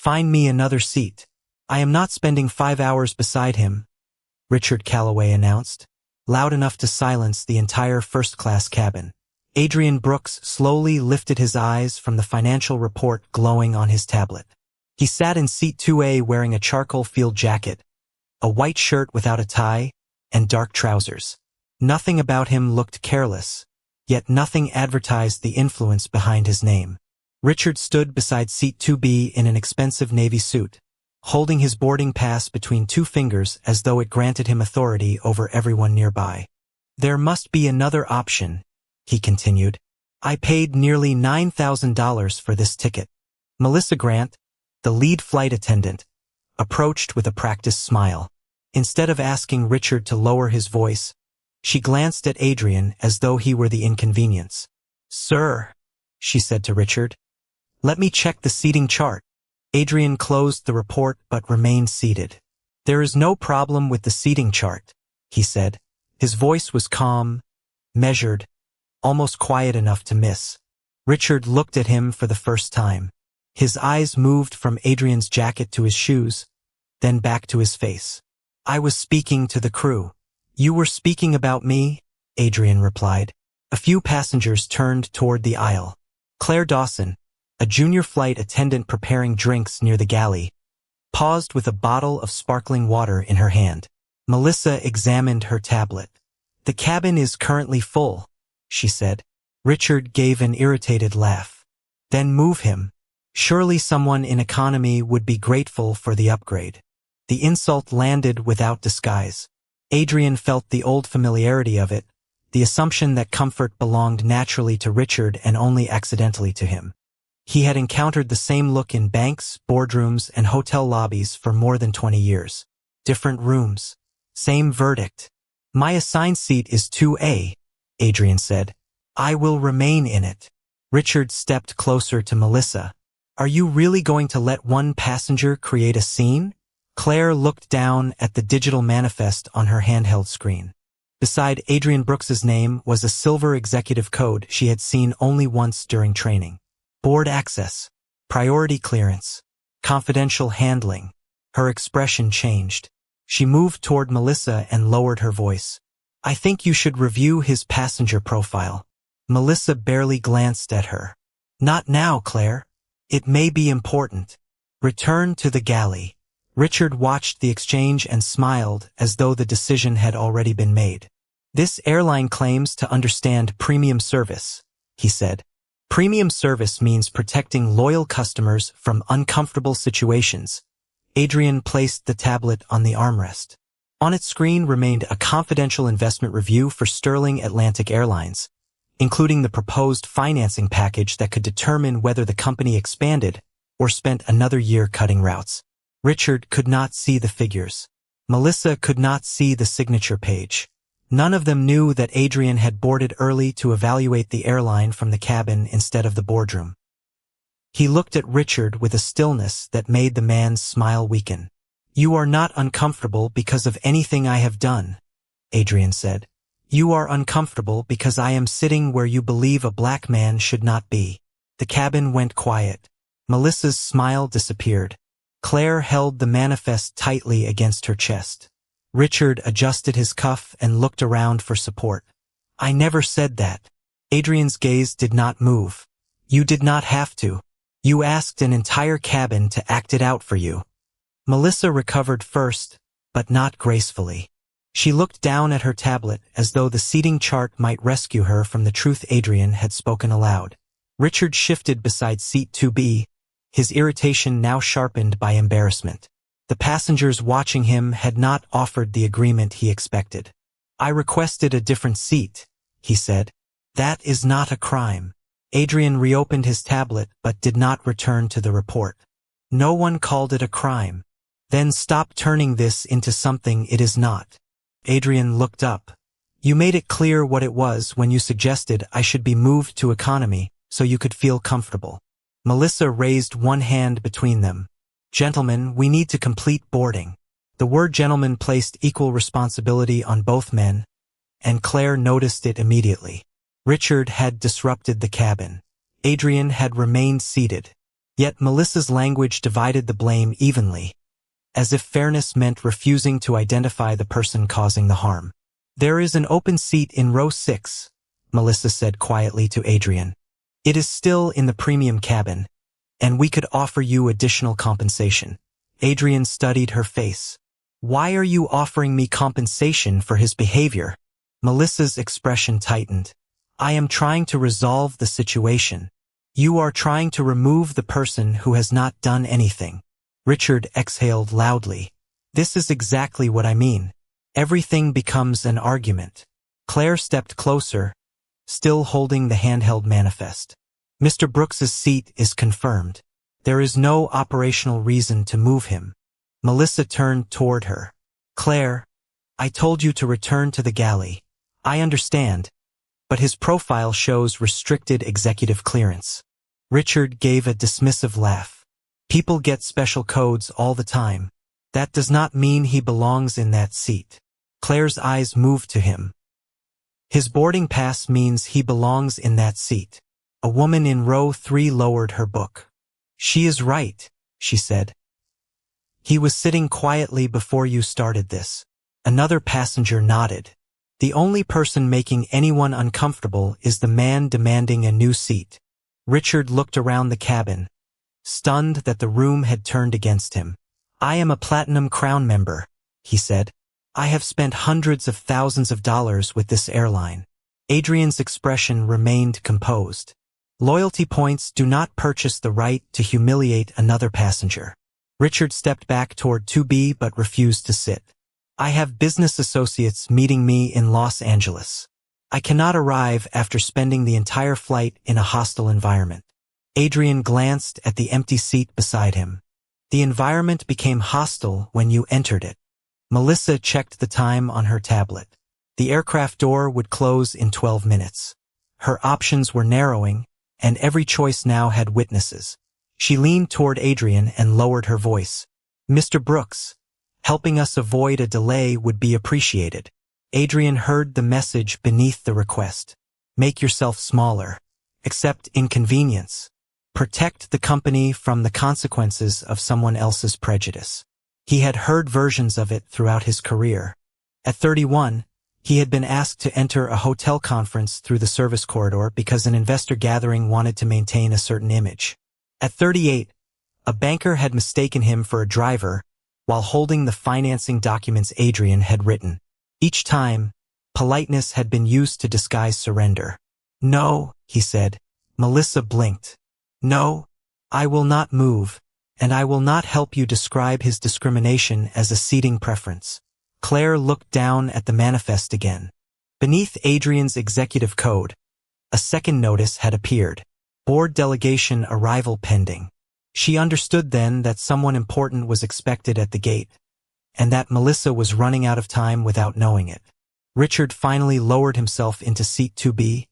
Find me another seat. I am not spending 5 hours beside him, Richard Calloway announced, loud enough to silence the entire first-class cabin. Adrian Brooks slowly lifted his eyes from the financial report glowing on his tablet. He sat in seat 2A wearing a charcoal field jacket, a white shirt without a tie, and dark trousers. Nothing about him looked careless, yet nothing advertised the influence behind his name. Richard stood beside seat 2B in an expensive navy suit, holding his boarding pass between 2 fingers as though it granted him authority over everyone nearby. There must be another option, he continued. I paid nearly $9,000 for this ticket. Melissa Grant, the lead flight attendant, approached with a practiced smile. Instead of asking Richard to lower his voice, she glanced at Adrian as though he were the inconvenience. Sir, she said to Richard, let me check the seating chart. Adrian closed the report but remained seated. There is no problem with the seating chart, he said. His voice was calm, measured, almost quiet enough to miss. Richard looked at him for the first time. His eyes moved from Adrian's jacket to his shoes, then back to his face. I was speaking to the crew. You were speaking about me? Adrian replied. A few passengers turned toward the aisle. Claire Dawson, a junior flight attendant preparing drinks near the galley, paused with a bottle of sparkling water in her hand. Melissa examined her tablet. The cabin is currently full, she said. Richard gave an irritated laugh. Then move him. Surely someone in economy would be grateful for the upgrade. The insult landed without disguise. Adrian felt the old familiarity of it, the assumption that comfort belonged naturally to Richard and only accidentally to him. He had encountered the same look in banks, boardrooms, and hotel lobbies for more than 20 years. Different rooms. Same verdict. My assigned seat is 2A, Adrian said. I will remain in it. Richard stepped closer to Melissa. Are you really going to let one passenger create a scene? Claire looked down at the digital manifest on her handheld screen. Beside Adrian Brooks's name was a silver executive code she had seen only once during training. Board access, priority clearance, confidential handling. Her expression changed. She moved toward Melissa and lowered her voice. I think you should review his passenger profile. Melissa barely glanced at her. Not now, Claire. It may be important. Return to the galley. Richard watched the exchange and smiled as though the decision had already been made. This airline claims to understand premium service, he said. Premium service means protecting loyal customers from uncomfortable situations. Adrian placed the tablet on the armrest. On its screen remained a confidential investment review for Sterling Atlantic Airlines, including the proposed financing package that could determine whether the company expanded or spent another year cutting routes. Richard could not see the figures. Melissa could not see the signature page. None of them knew that Adrian had boarded early to evaluate the airline from the cabin instead of the boardroom. He looked at Richard with a stillness that made the man's smile weaken. You are not uncomfortable because of anything I have done, Adrian said. You are uncomfortable because I am sitting where you believe a black man should not be. The cabin went quiet. Melissa's smile disappeared. Claire held the manifest tightly against her chest. Richard adjusted his cuff and looked around for support. I never said that. Adrian's gaze did not move. You did not have to. You asked an entire cabin to act it out for you. Melissa recovered first, but not gracefully. She looked down at her tablet as though the seating chart might rescue her from the truth Adrian had spoken aloud. Richard shifted beside seat 2B, his irritation now sharpened by embarrassment. The passengers watching him had not offered the agreement he expected. I requested a different seat, he said. That is not a crime. Adrian reopened his tablet but did not return to the report. No one called it a crime. Then stop turning this into something it is not. Adrian looked up. You made it clear what it was when you suggested I should be moved to economy so you could feel comfortable. Melissa raised one hand between them. Gentlemen, we need to complete boarding. The word gentleman placed equal responsibility on both men, and Claire noticed it immediately. Richard had disrupted the cabin. Adrian had remained seated. Yet Melissa's language divided the blame evenly, as if fairness meant refusing to identify the person causing the harm. "There is an open seat in row 6, Melissa said quietly to Adrian. "It is still in the premium cabin, and we could offer you additional compensation." Adrian studied her face. "Why are you offering me compensation for his behavior?" Melissa's expression tightened. "I am trying to resolve the situation. You are trying to remove the person who has not done anything." Richard exhaled loudly. "This is exactly what I mean. Everything becomes an argument." Claire stepped closer, still holding the handheld manifest. "Mr. Brooks's seat is confirmed. There is no operational reason to move him." Melissa turned toward her. "Claire, I told you to return to the galley. I understand, but his profile shows restricted executive clearance." Richard gave a dismissive laugh. "People get special codes all the time. That does not mean he belongs in that seat." Claire's eyes moved to him. "His boarding pass means he belongs in that seat." A woman in row 3 lowered her book. "She is right," she said. "He was sitting quietly before you started this." Another passenger nodded. "The only person making anyone uncomfortable is the man demanding a new seat." Richard looked around the cabin, stunned that the room had turned against him. "I am a Platinum Crown member," he said. "I have spent hundreds of thousands of dollars with this airline." Adrian's expression remained composed. "Loyalty points do not purchase the right to humiliate another passenger." Richard stepped back toward 2B but refused to sit. "I have business associates meeting me in Los Angeles. I cannot arrive after spending the entire flight in a hostile environment." Adrian glanced at the empty seat beside him. "The environment became hostile when you entered it." Melissa checked the time on her tablet. The aircraft door would close in 12 minutes. Her options were narrowing, and every choice now had witnesses. She leaned toward Adrian and lowered her voice. "Mr. Brooks, helping us avoid a delay would be appreciated." Adrian heard the message beneath the request. "Make yourself smaller. Accept inconvenience. Protect the company from the consequences of someone else's prejudice." He had heard versions of it throughout his career. At 31, he had been asked to enter a hotel conference through the service corridor because an investor gathering wanted to maintain a certain image. At 38, a banker had mistaken him for a driver while holding the financing documents Adrian had written. Each time, politeness had been used to disguise surrender. "No," he said. Melissa blinked. "No, I will not move, and I will not help you describe his discrimination as a seating preference." Claire looked down at the manifest again. Beneath Adrian's executive code, a second notice had appeared. Board delegation arrival pending. She understood then that someone important was expected at the gate, and that Melissa was running out of time without knowing it. Richard finally lowered himself into seat 2B,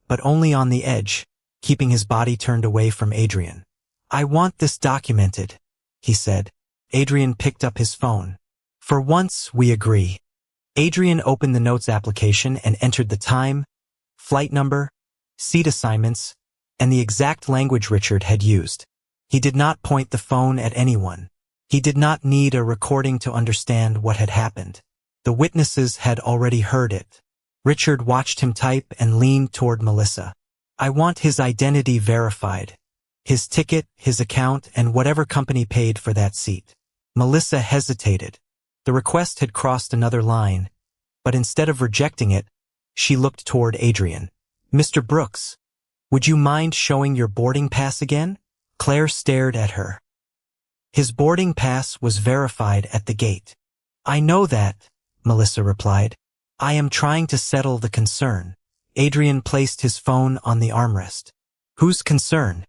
but only on the edge, keeping his body turned away from Adrian. "I want this documented," he said. Adrian picked up his phone. "For once, we agree." Adrian opened the notes application and entered the time, flight number, seat assignments, and the exact language Richard had used. He did not point the phone at anyone. He did not need a recording to understand what had happened. The witnesses had already heard it. Richard watched him type and leaned toward Melissa. "I want his identity verified. His ticket, his account, and whatever company paid for that seat." Melissa hesitated. The request had crossed another line, but instead of rejecting it, she looked toward Adrian. "Mr. Brooks, would you mind showing your boarding pass again?" Claire stared at her. "His boarding pass was verified at the gate." "I know that," Melissa replied. "I am trying to settle the concern." Adrian placed his phone on the armrest. "Whose concern?"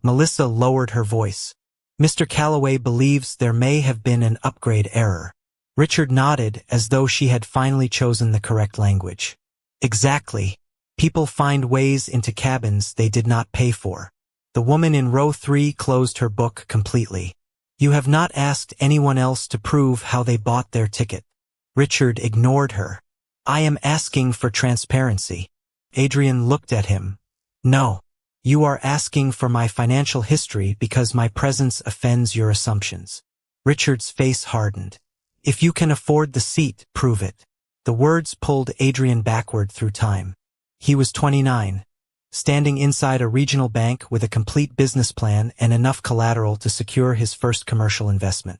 Melissa lowered her voice. "Mr. Calloway believes there may have been an upgrade error." Richard nodded as though she had finally chosen the correct language. "Exactly. People find ways into cabins they did not pay for." The woman in row 3 closed her book completely. "You have not asked anyone else to prove how they bought their ticket." Richard ignored her. "I am asking for transparency." Adrian looked at him. "No. You are asking for my financial history because my presence offends your assumptions. Richard's face hardened. If you can afford the seat, prove it. The words pulled Adrian backward through time. He was 29, standing inside a regional bank with a complete business plan and enough collateral to secure his first commercial investment.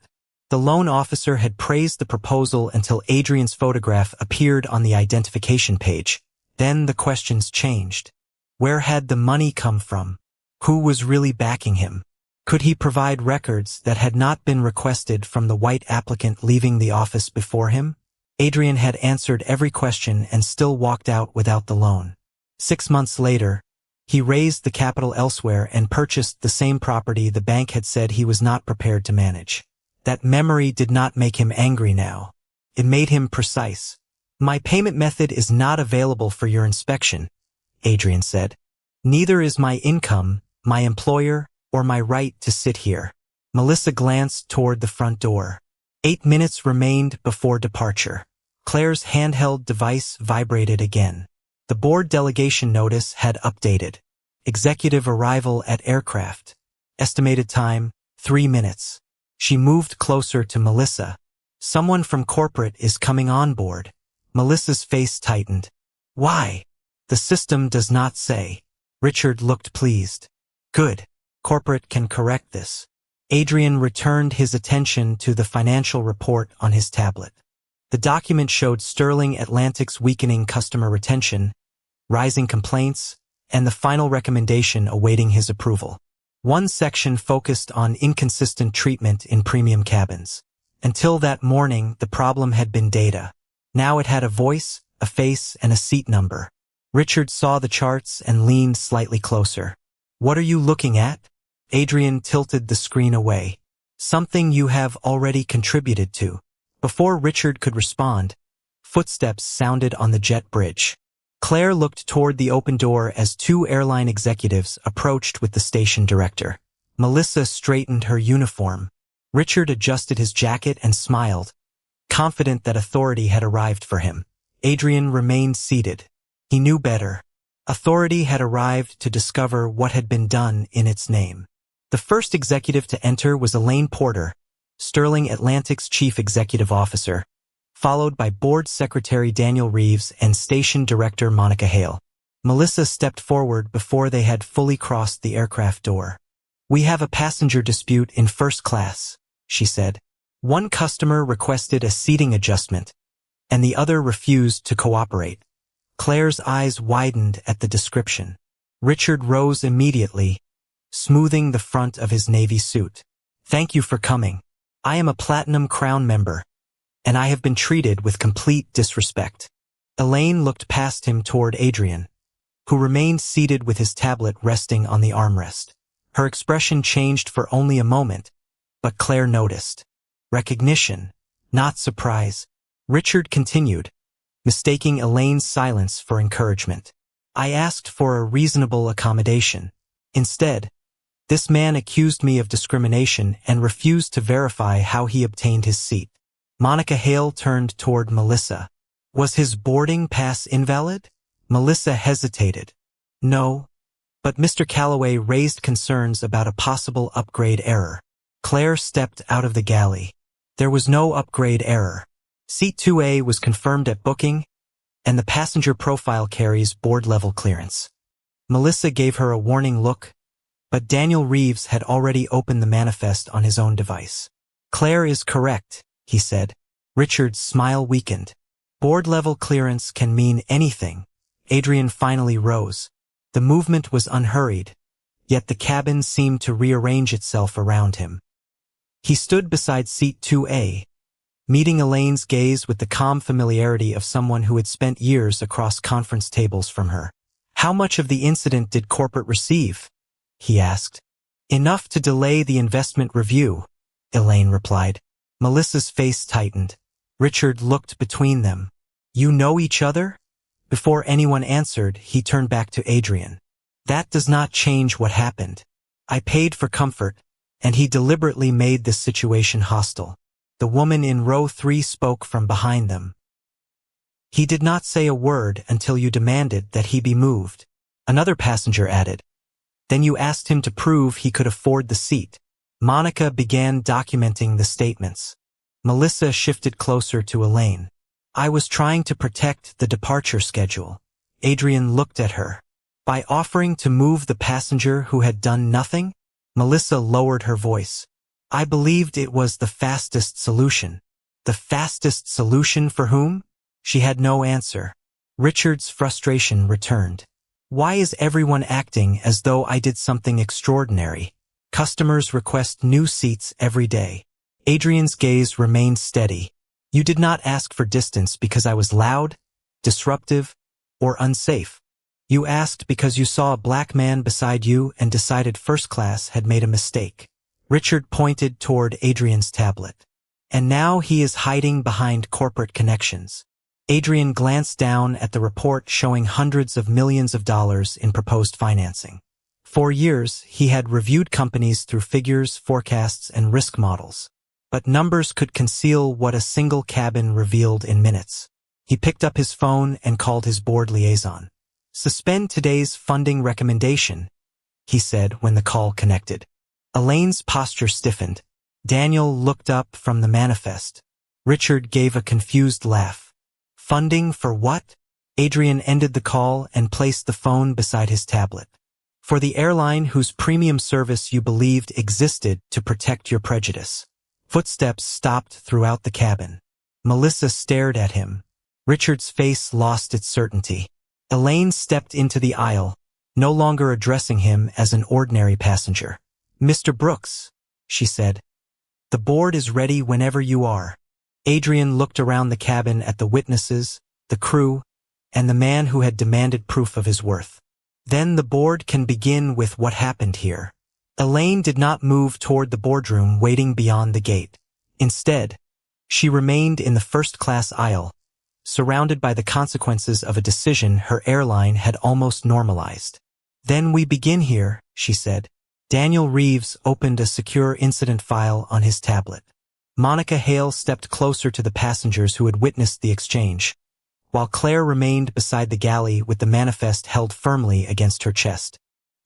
The loan officer had praised the proposal until Adrian's photograph appeared on the identification page. Then the questions changed. Where had the money come from? Who was really backing him? Could he provide records that had not been requested from the white applicant leaving the office before him? Adrian had answered every question and still walked out without the loan. 6 months later, he raised the capital elsewhere and purchased the same property the bank had said he was not prepared to manage. That memory did not make him angry now. It made him precise. My payment method is not available for your inspection, Adrian said. Neither is my income, my employer, or my right to sit here. Melissa glanced toward the front door. 8 minutes remained before departure. Claire's handheld device vibrated again. The board delegation notice had updated. Executive arrival at aircraft. Estimated time, 3 minutes. She moved closer to Melissa. Someone from corporate is coming on board. Melissa's face tightened. Why? The system does not say. Richard looked pleased. Good. Corporate can correct this. Adrian returned his attention to the financial report on his tablet. The document showed Sterling Atlantic's weakening customer retention, rising complaints, and the final recommendation awaiting his approval. One section focused on inconsistent treatment in premium cabins. Until that morning, the problem had been data. Now it had a voice, a face, and a seat number. Richard saw the charts and leaned slightly closer. What are you looking at? Adrian tilted the screen away. Something you have already contributed to. Before Richard could respond, footsteps sounded on the jet bridge. Claire looked toward the open door as 2 airline executives approached with the station director. Melissa straightened her uniform. Richard adjusted his jacket and smiled, confident that authority had arrived for him. Adrian remained seated. He knew better. Authority had arrived to discover what had been done in its name. The first executive to enter was Elaine Porter, Sterling Atlantic's chief executive officer, followed by board secretary Daniel Reeves and station director Monica Hale. Melissa stepped forward before they had fully crossed the aircraft door. We have a passenger dispute in first class, she said. One customer requested a seating adjustment, and the other refused to cooperate. Claire's eyes widened at the description. Richard rose immediately, smoothing the front of his navy suit. Thank you for coming. I am a Platinum Crown member, and I have been treated with complete disrespect. Elaine looked past him toward Adrian, who remained seated with his tablet resting on the armrest. Her expression changed for only a moment, but Claire noticed. Recognition, not surprise. Richard continued, mistaking Elaine's silence for encouragement. I asked for a reasonable accommodation. Instead, this man accused me of discrimination and refused to verify how he obtained his seat. Monica Hale turned toward Melissa. Was his boarding pass invalid? Melissa hesitated. No, but Mr. Calloway raised concerns about a possible upgrade error. Claire stepped out of the galley. There was no upgrade error. Seat 2A was confirmed at booking, and the passenger profile carries board-level clearance. Melissa gave her a warning look, but Daniel Reeves had already opened the manifest on his own device. Claire is correct, he said. Richard's smile weakened. Board-level clearance can mean anything. Adrian finally rose. The movement was unhurried, yet the cabin seemed to rearrange itself around him. He stood beside seat 2A, meeting Elaine's gaze with the calm familiarity of someone who had spent years across conference tables from her. How much of the incident did corporate receive? He asked. Enough to delay the investment review, Elaine replied. Melissa's face tightened. Richard looked between them. You know each other? Before anyone answered, he turned back to Adrian. That does not change what happened. I paid for comfort, and he deliberately made this situation hostile. The woman in row 3 spoke from behind them. He did not say a word until you demanded that he be moved. Another passenger added. Then you asked him to prove he could afford the seat. Monica began documenting the statements. Melissa shifted closer to Elaine. I was trying to protect the departure schedule. Adrian looked at her. By offering to move the passenger who had done nothing? Melissa lowered her voice. I believed it was the fastest solution. The fastest solution for whom? She had no answer. Richard's frustration returned. Why is everyone acting as though I did something extraordinary? Customers request new seats every day. Adrian's gaze remained steady. You did not ask for distance because I was loud, disruptive, or unsafe. You asked because you saw a black man beside you and decided first class had made a mistake. Richard pointed toward Adrian's tablet. And now he is hiding behind corporate connections. Adrian glanced down at the report showing hundreds of millions of dollars in proposed financing. For years, he had reviewed companies through figures, forecasts, and risk models. But numbers could conceal what a single cabin revealed in minutes. He picked up his phone and called his board liaison. Suspend today's funding recommendation, he said when the call connected. Elaine's posture stiffened. Daniel looked up from the manifest. Richard gave a confused laugh. Funding for what? Adrian ended the call and placed the phone beside his tablet. For the airline whose premium service you believed existed to protect your prejudice. Footsteps stopped throughout the cabin. Melissa stared at him. Richard's face lost its certainty. Elaine stepped into the aisle, no longer addressing him as an ordinary passenger. Mr. Brooks, she said. The board is ready whenever you are. Adrian looked around the cabin at the witnesses, the crew, and the man who had demanded proof of his worth. Then the board can begin with what happened here. Elaine did not move toward the boardroom waiting beyond the gate. Instead, she remained in the first-class aisle, surrounded by the consequences of a decision her airline had almost normalized. Then we begin here, she said. Daniel Reeves opened a secure incident file on his tablet. Monica Hale stepped closer to the passengers who had witnessed the exchange, while Claire remained beside the galley with the manifest held firmly against her chest.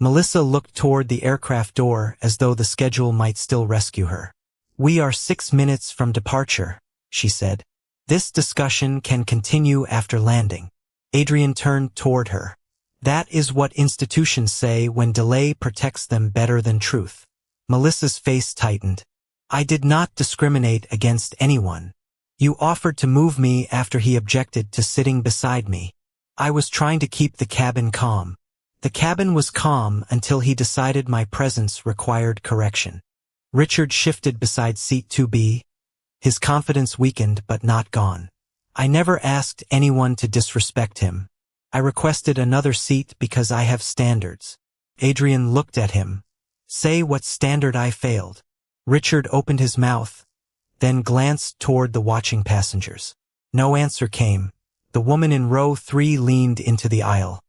Melissa looked toward the aircraft door as though the schedule might still rescue her. We are 6 minutes from departure, she said. This discussion can continue after landing. Adrian turned toward her. That is what institutions say when delay protects them better than truth. Melissa's face tightened. I did not discriminate against anyone. You offered to move me after he objected to sitting beside me. I was trying to keep the cabin calm. The cabin was calm until he decided my presence required correction. Richard shifted beside seat 2B. His confidence weakened but not gone. I never asked anyone to disrespect him. I requested another seat because I have standards. Adrian looked at him. Say what standard I failed. Richard opened his mouth, then glanced toward the watching passengers. No answer came. The woman in row 3 leaned into the aisle.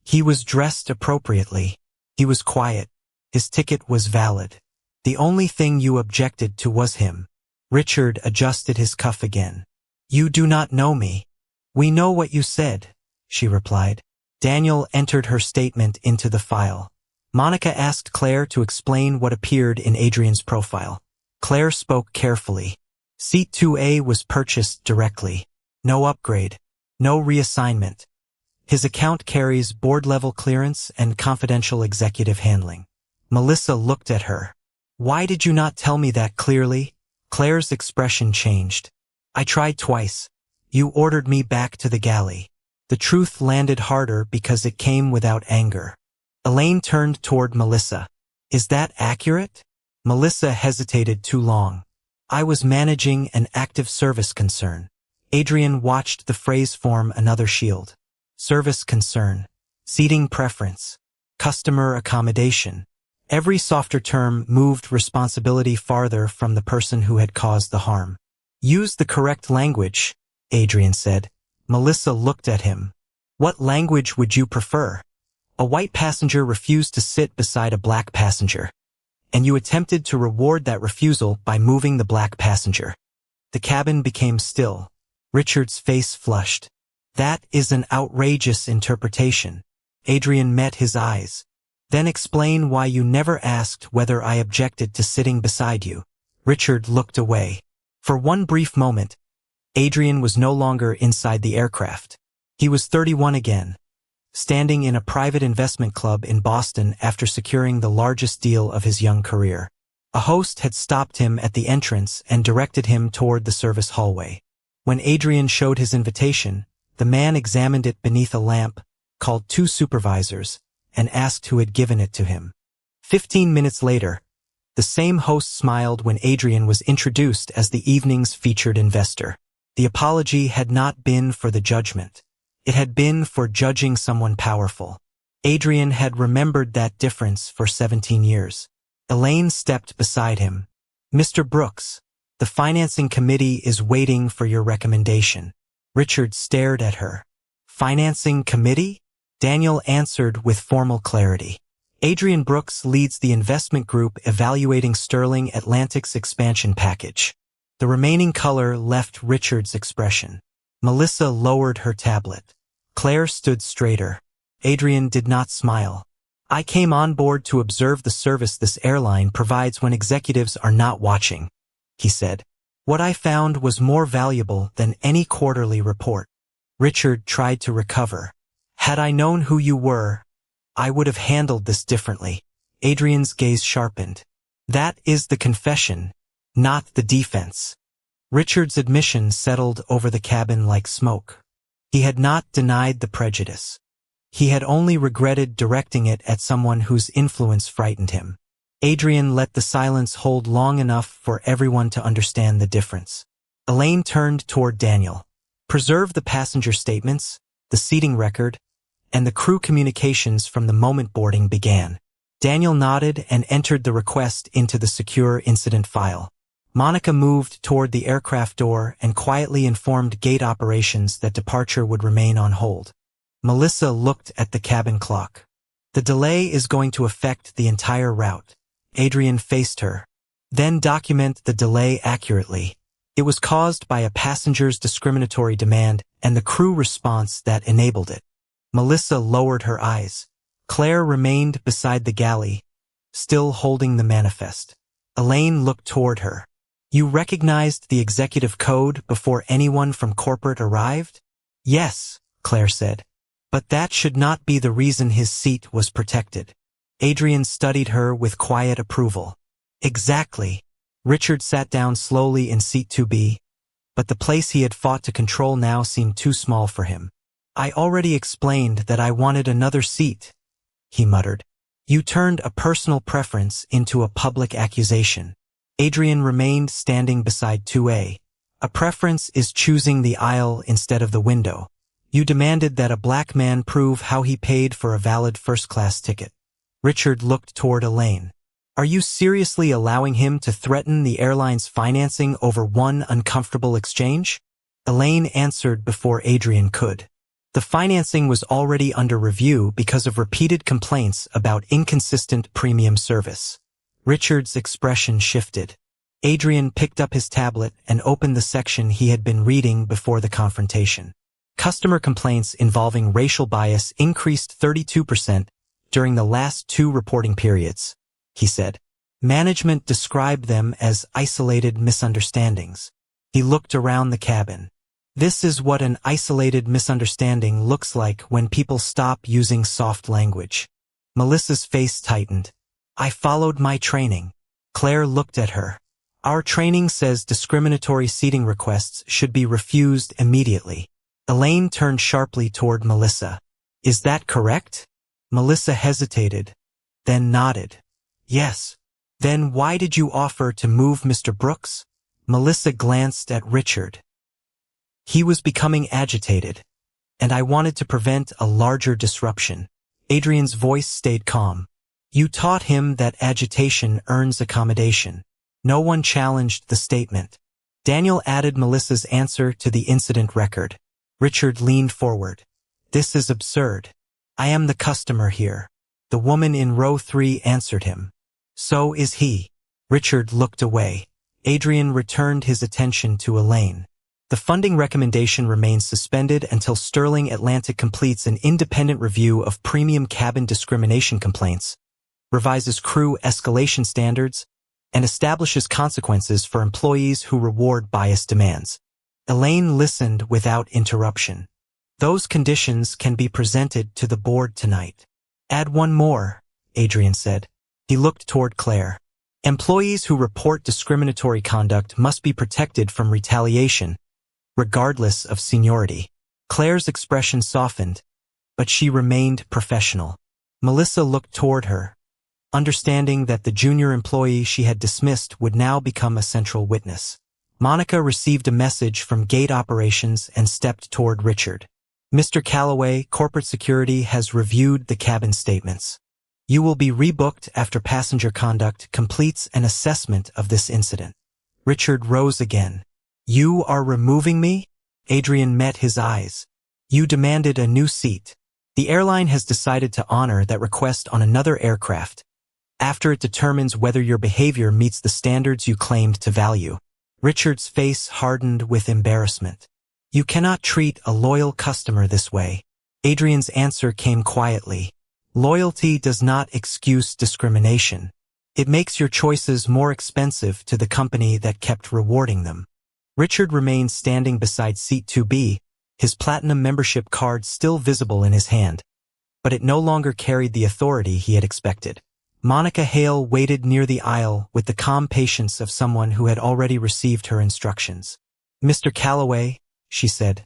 He was dressed appropriately. He was quiet. His ticket was valid. The only thing you objected to was him. Richard adjusted his cuff again. You do not know me. We know what you said, she replied. Daniel entered her statement into the file. Monica asked Claire to explain what appeared in Adrian's profile. Claire spoke carefully. Seat 2A was purchased directly. No upgrade. No reassignment. His account carries board-level clearance and confidential executive handling. Melissa looked at her. Why did you not tell me that clearly? Claire's expression changed. I tried twice. You ordered me back to the galley. The truth landed harder because it came without anger. Elaine turned toward Melissa. Is that accurate? Melissa hesitated too long. I was managing an active service concern. Adrian watched the phrase form another shield. Service concern. Seating preference. Customer accommodation. Every softer term moved responsibility farther from the person who had caused the harm. Use the correct language, Adrian said. Melissa looked at him. What language would you prefer? A white passenger refused to sit beside a black passenger, and you attempted to reward that refusal by moving the black passenger. The cabin became still. Richard's face flushed. That is an outrageous interpretation. Adrian met his eyes. Then explain why you never asked whether I objected to sitting beside you. Richard looked away. For one brief moment, Adrian was no longer inside the aircraft. He was 31 again, standing in a private investment club in Boston after securing the largest deal of his young career. A host had stopped him at the entrance and directed him toward the service hallway. When Adrian showed his invitation, the man examined it beneath a lamp, called two supervisors, and asked who had given it to him. 15 minutes later, the same host smiled when Adrian was introduced as the evening's featured investor. The apology had not been for the judgment. It had been for judging someone powerful. Adrian had remembered that difference for 17 years. Elaine stepped beside him. Mr. Brooks, the financing committee is waiting for your recommendation. Richard stared at her. Financing committee? Daniel answered with formal clarity. Adrian Brooks leads the investment group evaluating Sterling Atlantic's expansion package. The remaining color left Richard's expression. Melissa lowered her tablet. Claire stood straighter. Adrian did not smile. I came on board to observe the service this airline provides when executives are not watching, he said. What I found was more valuable than any quarterly report. Richard tried to recover. Had I known who you were, I would have handled this differently. Adrian's gaze sharpened. That is the confession, not the defense. Richard's admission settled over the cabin like smoke. He had not denied the prejudice. He had only regretted directing it at someone whose influence frightened him. Adrian let the silence hold long enough for everyone to understand the difference. Elaine turned toward Daniel. Preserve the passenger statements, the seating record, and the crew communications from the moment boarding began. Daniel nodded and entered the request into the secure incident file. Monica moved toward the aircraft door and quietly informed gate operations that departure would remain on hold. Melissa looked at the cabin clock. The delay is going to affect the entire route. Adrian faced her. Then document the delay accurately. It was caused by a passenger's discriminatory demand and the crew response that enabled it. Melissa lowered her eyes. Claire remained beside the galley, still holding the manifest. Elaine looked toward her. You recognized the executive code before anyone from corporate arrived? Yes, Claire said. But that should not be the reason his seat was protected. Adrian studied her with quiet approval. Exactly. Richard sat down slowly in seat 2B, but the place he had fought to control now seemed too small for him. I already explained that I wanted another seat, he muttered. You turned a personal preference into a public accusation. Adrian remained standing beside 2A. A preference is choosing the aisle instead of the window. You demanded that a black man prove how he paid for a valid first-class ticket. Richard looked toward Elaine. Are you seriously allowing him to threaten the airline's financing over one uncomfortable exchange? Elaine answered before Adrian could. The financing was already under review because of repeated complaints about inconsistent premium service. Richard's expression shifted. Adrian picked up his tablet and opened the section he had been reading before the confrontation. Customer complaints involving racial bias increased 32% during the last 2 reporting periods, he said. Management described them as isolated misunderstandings. He looked around the cabin. This is what an isolated misunderstanding looks like when people stop using soft language. Melissa's face tightened. I followed my training. Claire looked at her. Our training says discriminatory seating requests should be refused immediately. Elaine turned sharply toward Melissa. Is that correct? Melissa hesitated, then nodded. Yes. Then why did you offer to move Mr. Brooks? Melissa glanced at Richard. He was becoming agitated, and I wanted to prevent a larger disruption. Adrian's voice stayed calm. You taught him that agitation earns accommodation. No one challenged the statement. Daniel added Melissa's answer to the incident record. Richard leaned forward. This is absurd. I am the customer here. The woman in row 3 answered him. So is he. Richard looked away. Adrian returned his attention to Elaine. The funding recommendation remains suspended until Sterling Atlantic completes an independent review of premium cabin discrimination complaints, revises crew escalation standards, and establishes consequences for employees who reward biased demands. Elaine listened without interruption. Those conditions can be presented to the board tonight. Add one more, Adrian said. He looked toward Claire. Employees who report discriminatory conduct must be protected from retaliation, regardless of seniority. Claire's expression softened, but she remained professional. Melissa looked toward her, understanding that the junior employee she had dismissed would now become a central witness. Monica received a message from Gate Operations and stepped toward Richard. Mr. Calloway, Corporate Security has reviewed the cabin statements. You will be rebooked after passenger conduct completes an assessment of this incident. Richard rose again. You are removing me? Adrian met his eyes. You demanded a new seat. The airline has decided to honor that request on another aircraft, after it determines whether your behavior meets the standards you claimed to value. Richard's face hardened with embarrassment. You cannot treat a loyal customer this way. Adrian's answer came quietly. Loyalty does not excuse discrimination. It makes your choices more expensive to the company that kept rewarding them. Richard remained standing beside seat 2B, his platinum membership card still visible in his hand, but it no longer carried the authority he had expected. Monica Hale waited near the aisle with the calm patience of someone who had already received her instructions. Mr. Calloway, she said,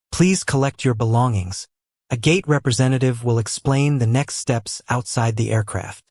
please collect your belongings. A gate representative will explain the next steps outside the aircraft.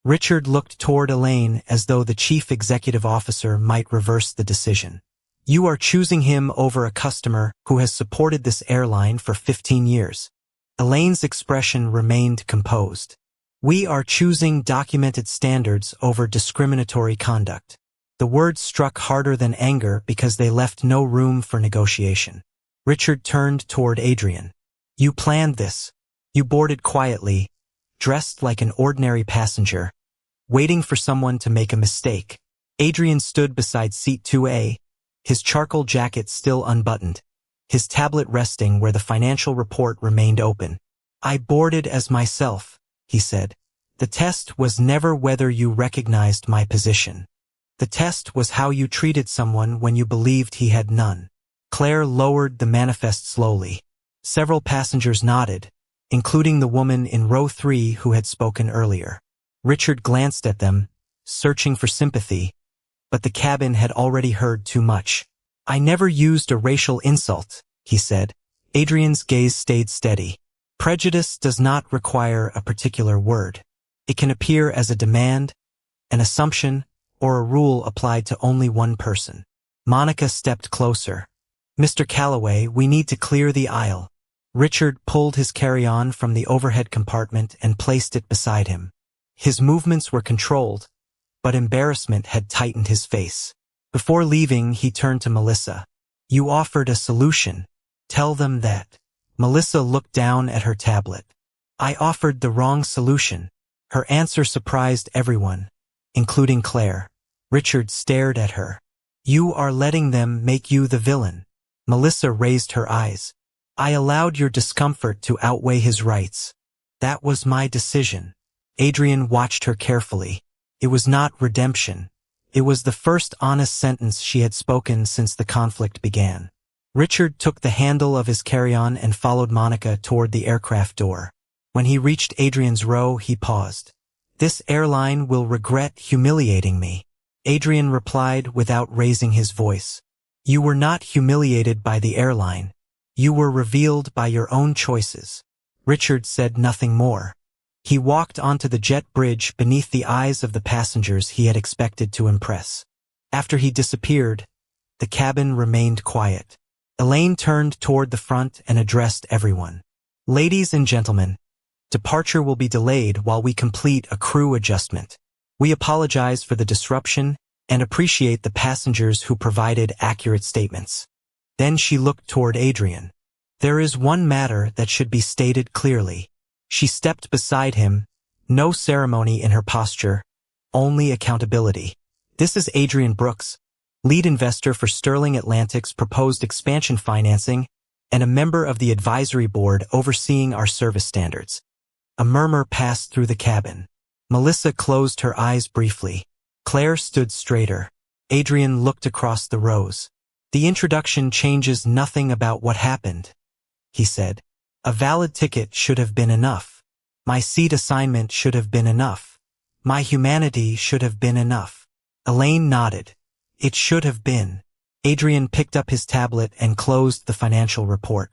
Richard looked toward Elaine as though the chief executive officer might reverse the decision. You are choosing him over a customer who has supported this airline for 15 years. Elaine's expression remained composed. We are choosing documented standards over discriminatory conduct. The words struck harder than anger because they left no room for negotiation. Richard turned toward Adrian. You planned this. You boarded quietly, dressed like an ordinary passenger, waiting for someone to make a mistake. Adrian stood beside seat 2A, his charcoal jacket still unbuttoned, his tablet resting where the financial report remained open. I boarded as myself, he said. The test was never whether you recognized my position. The test was how you treated someone when you believed he had none. Claire lowered the manifest slowly. Several passengers nodded, including the woman in row 3 who had spoken earlier. Richard glanced at them, searching for sympathy, but the cabin had already heard too much. I never used a racial insult, he said. Adrian's gaze stayed steady. Prejudice does not require a particular word. It can appear as a demand, an assumption, or a rule applied to only one person. Monica stepped closer. Mr. Calloway, we need to clear the aisle. Richard pulled his carry-on from the overhead compartment and placed it beside him. His movements were controlled, but embarrassment had tightened his face. Before leaving, he turned to Melissa. You offered a solution. Tell them that. Melissa looked down at her tablet. I offered the wrong solution. Her answer surprised everyone, including Claire. Richard stared at her. You are letting them make you the villain. Melissa raised her eyes. I allowed your discomfort to outweigh his rights. That was my decision. Adrian watched her carefully. It was not redemption. It was the first honest sentence she had spoken since the conflict began. Richard took the handle of his carry-on and followed Monica toward the aircraft door. When he reached Adrian's row, he paused. This airline will regret humiliating me. Adrian replied without raising his voice. You were not humiliated by the airline. You were revealed by your own choices. Richard said nothing more. He walked onto the jet bridge beneath the eyes of the passengers he had expected to impress. After he disappeared, the cabin remained quiet. Elaine turned toward the front and addressed everyone. Ladies and gentlemen, departure will be delayed while we complete a crew adjustment. We apologize for the disruption and appreciate the passengers who provided accurate statements. Then she looked toward Adrian. There is one matter that should be stated clearly. She stepped beside him, no ceremony in her posture, only accountability. This is Adrian Brooks, lead investor for Sterling Atlantic's proposed expansion financing, and a member of the advisory board overseeing our service standards. A murmur passed through the cabin. Melissa closed her eyes briefly. Claire stood straighter. Adrian looked across the rows. The introduction changes nothing about what happened, he said. A valid ticket should have been enough. My seat assignment should have been enough. My humanity should have been enough. Elaine nodded. It should have been. Adrian picked up his tablet and closed the financial report.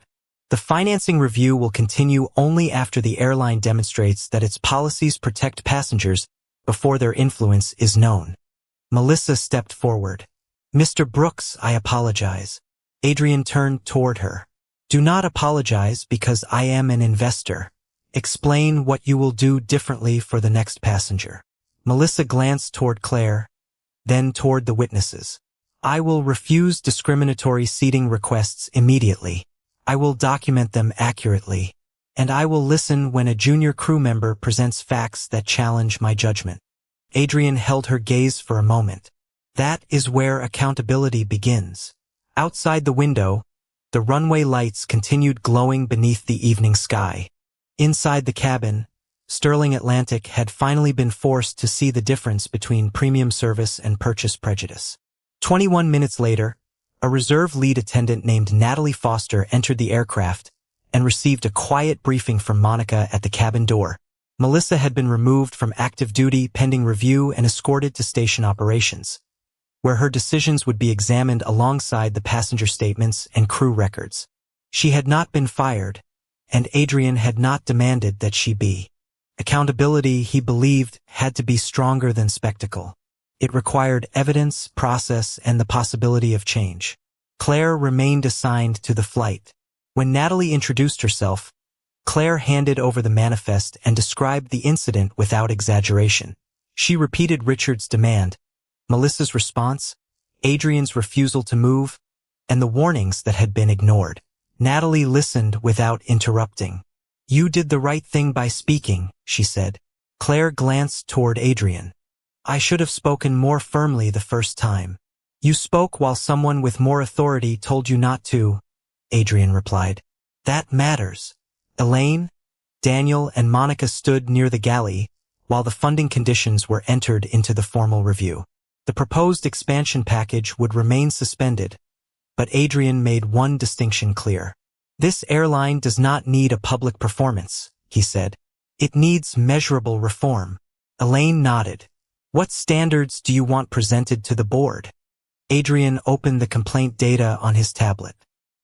The financing review will continue only after the airline demonstrates that its policies protect passengers before their influence is known. Melissa stepped forward. Mr. Brooks, I apologize. Adrian turned toward her. Do not apologize because I am an investor. Explain what you will do differently for the next passenger. Melissa glanced toward Claire, then toward the witnesses. I will refuse discriminatory seating requests immediately. I will document them accurately, and I will listen when a junior crew member presents facts that challenge my judgment. Adrian held her gaze for a moment. That is where accountability begins. Outside the window, the runway lights continued glowing beneath the evening sky. Inside the cabin, Sterling Atlantic had finally been forced to see the difference between premium service and purchase prejudice. 21 minutes later, a reserve lead attendant named Natalie Foster entered the aircraft and received a quiet briefing from Monica at the cabin door. Melissa had been removed from active duty pending review and escorted to station operations, where her decisions would be examined alongside the passenger statements and crew records. She had not been fired, and Adrian had not demanded that she be. Accountability, he believed, had to be stronger than spectacle. It required evidence, process, and the possibility of change. Claire remained assigned to the flight. When Natalie introduced herself, Claire handed over the manifest and described the incident without exaggeration. She repeated Richard's demand, Melissa's response, Adrian's refusal to move, and the warnings that had been ignored. Natalie listened without interrupting. You did the right thing by speaking, she said. Claire glanced toward Adrian. I should have spoken more firmly the first time. You spoke while someone with more authority told you not to, Adrian replied. That matters. Elaine, Daniel, and Monica stood near the galley while the funding conditions were entered into the formal review. The proposed expansion package would remain suspended, but Adrian made one distinction clear. This airline does not need a public performance, he said. It needs measurable reform. Elaine nodded. What standards do you want presented to the board? Adrian opened the complaint data on his tablet.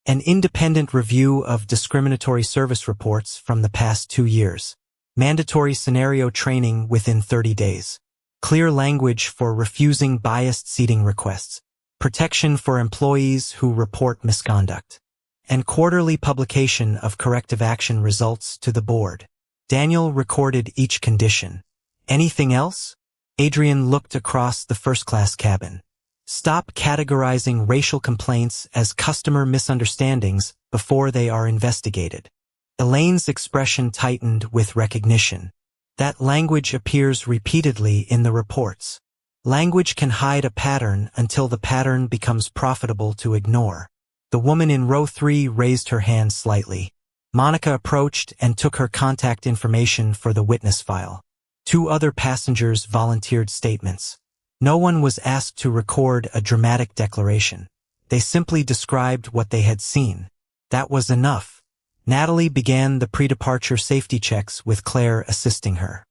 An independent review of discriminatory service reports from the past 2 years. Mandatory scenario training within 30 days. Clear language for refusing biased seating requests. Protection for employees who report misconduct. And quarterly publication of corrective action results to the board. Daniel recorded each condition. Anything else? Adrian looked across the first-class cabin. Stop categorizing racial complaints as customer misunderstandings before they are investigated. Elaine's expression tightened with recognition. That language appears repeatedly in the reports. Language can hide a pattern until the pattern becomes profitable to ignore. The woman in row 3 raised her hand slightly. Monica approached and took her contact information for the witness file. 2 other passengers volunteered statements. No one was asked to record a dramatic declaration. They simply described what they had seen. That was enough. Natalie began the pre-departure safety checks with Claire assisting her.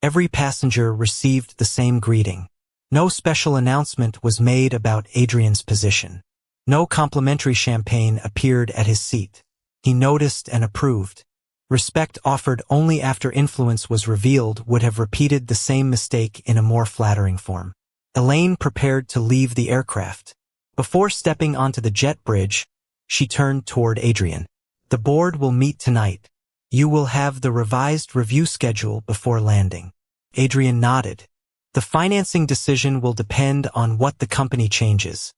Every passenger received the same greeting. No special announcement was made about Adrian's position. No complimentary champagne appeared at his seat. He noticed and approved. Respect offered only after influence was revealed would have repeated the same mistake in a more flattering form. Elaine prepared to leave the aircraft. Before stepping onto the jet bridge, she turned toward Adrian. The board will meet tonight. You will have the revised review schedule before landing. Adrian nodded. The financing decision will depend on what the company changes,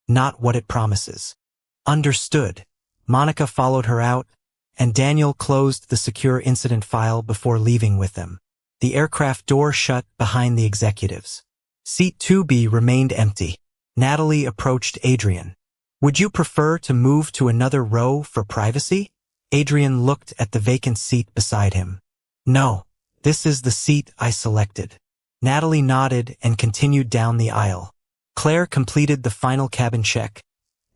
not what it promises. Understood. Monica followed her out, and Daniel closed the secure incident file before leaving with them. The aircraft door shut behind the executives. Seat 2B remained empty. Natalie approached Adrian. Would you prefer to move to another row for privacy? Adrian looked at the vacant seat beside him. No, this is the seat I selected. Natalie nodded and continued down the aisle. Claire completed the final cabin check,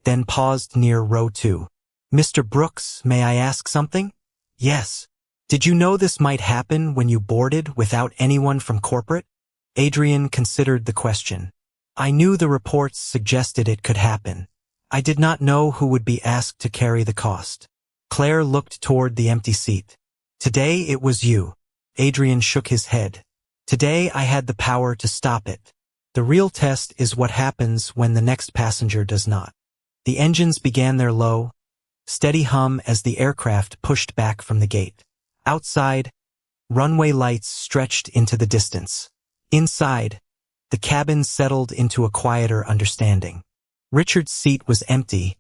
then paused near row 2. Mr. Brooks, may I ask something? Yes. Did you know this might happen when you boarded without anyone from corporate? Adrian considered the question. I knew the reports suggested it could happen. I did not know who would be asked to carry the cost. Claire looked toward the empty seat. Today it was you. Adrian shook his head. Today I had the power to stop it. The real test is what happens when the next passenger does not. The engines began their low, steady hum as the aircraft pushed back from the gate. Outside, runway lights stretched into the distance. Inside, the cabin settled into a quieter understanding. Richard's seat was empty,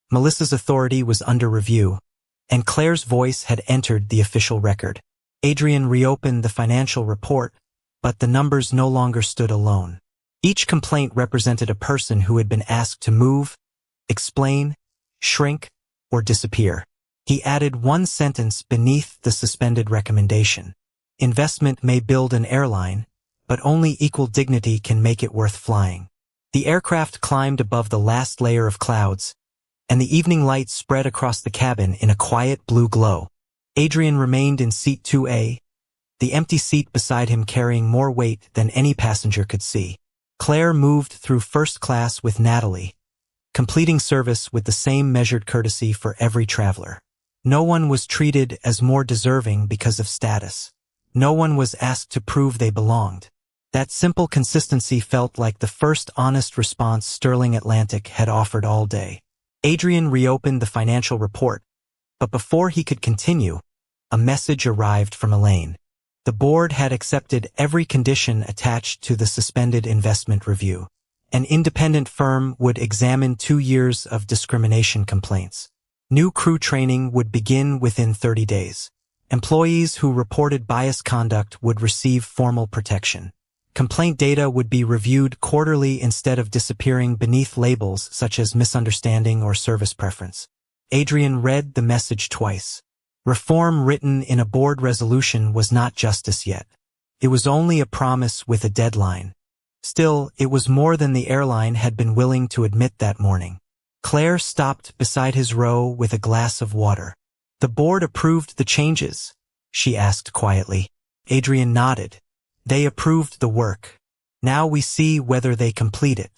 Melissa's authority was under review, and Claire's voice had entered the official record. Adrian reopened the financial report, but the numbers no longer stood alone. Each complaint represented a person who had been asked to move, explain, shrink, or disappear. He added one sentence beneath the suspended recommendation. Investment may build an airline, but only equal dignity can make it worth flying. The aircraft climbed above the last layer of clouds, and the evening light spread across the cabin in a quiet blue glow. Adrian remained in seat 2A, the empty seat beside him carrying more weight than any passenger could see. Claire moved through first class with Natalie, completing service with the same measured courtesy for every traveler. No one was treated as more deserving because of status. No one was asked to prove they belonged. That simple consistency felt like the first honest response Sterling Atlantic had offered all day. Adrian reopened the financial report, but before he could continue, a message arrived from Elaine. The board had accepted every condition attached to the suspended investment review. An independent firm would examine 2 years of discrimination complaints. New crew training would begin within 30 days. Employees who reported biased conduct would receive formal protection. Complaint data would be reviewed quarterly instead of disappearing beneath labels such as misunderstanding or service preference. Adrian read the message twice. Reform written in a board resolution was not justice yet. It was only a promise with a deadline. Still, it was more than the airline had been willing to admit that morning. Claire stopped beside his row with a glass of water. The board approved the changes, she asked quietly. Adrian nodded. They approved the work. Now we see whether they complete it.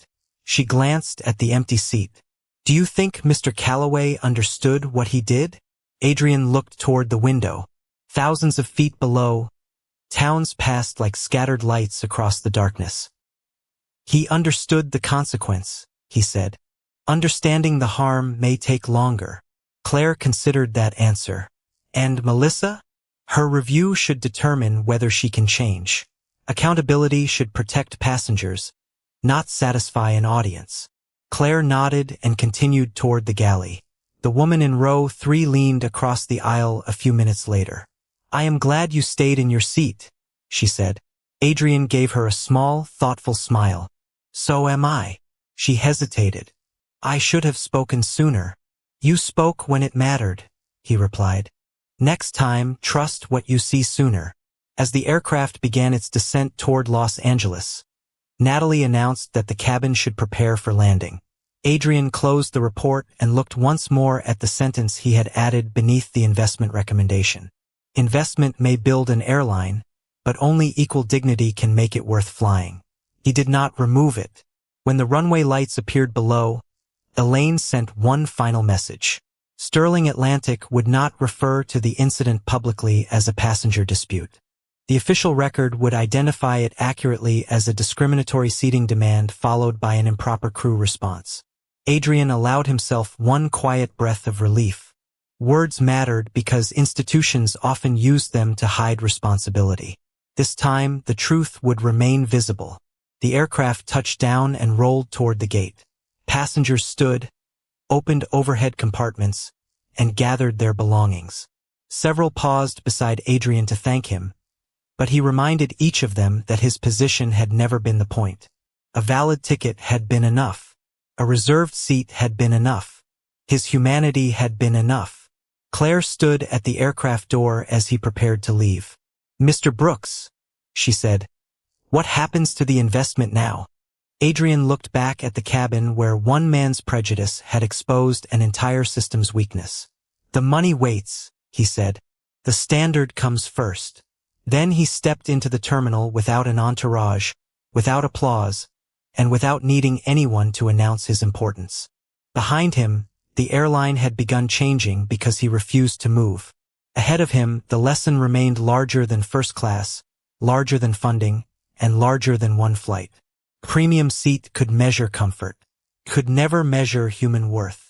She glanced at the empty seat. Do you think Mr. Calloway understood what he did? Adrian looked toward the window. Thousands of feet below, towns passed like scattered lights across the darkness. He understood the consequence, he said. Understanding the harm may take longer. Claire considered that answer. And Melissa? Her review should determine whether she can change. Accountability should protect passengers, not satisfy an audience. Claire nodded and continued toward the galley. The woman in row 3 leaned across the aisle a few minutes later. I am glad you stayed in your seat, she said. Adrian gave her a small, thoughtful smile. So am I. She hesitated. I should have spoken sooner. You spoke when it mattered, he replied. Next time, trust what you see sooner. As the aircraft began its descent toward Los Angeles, Natalie announced that the cabin should prepare for landing. Adrian closed the report and looked once more at the sentence he had added beneath the investment recommendation. Investment may build an airline, but only equal dignity can make it worth flying. He did not remove it. When the runway lights appeared below, Elaine sent one final message. Sterling Atlantic would not refer to the incident publicly as a passenger dispute. The official record would identify it accurately as a discriminatory seating demand followed by an improper crew response. Adrian allowed himself one quiet breath of relief. Words mattered because institutions often used them to hide responsibility. This time, the truth would remain visible. The aircraft touched down and rolled toward the gate. Passengers stood, opened overhead compartments, and gathered their belongings. Several paused beside Adrian to thank him, but he reminded each of them that his position had never been the point. A valid ticket had been enough. A reserved seat had been enough. His humanity had been enough. Claire stood at the aircraft door as he prepared to leave. "Mr. Brooks," she said, "what happens to the investment now?" Adrian looked back at the cabin where one man's prejudice had exposed an entire system's weakness. "The money waits," he said. "The standard comes first." Then he stepped into the terminal without an entourage, without applause, and without needing anyone to announce his importance. Behind him, the airline had begun changing because he refused to move. Ahead of him, the lesson remained larger than first class, larger than funding, and larger than one flight. Premium seat could measure comfort, could never measure human worth.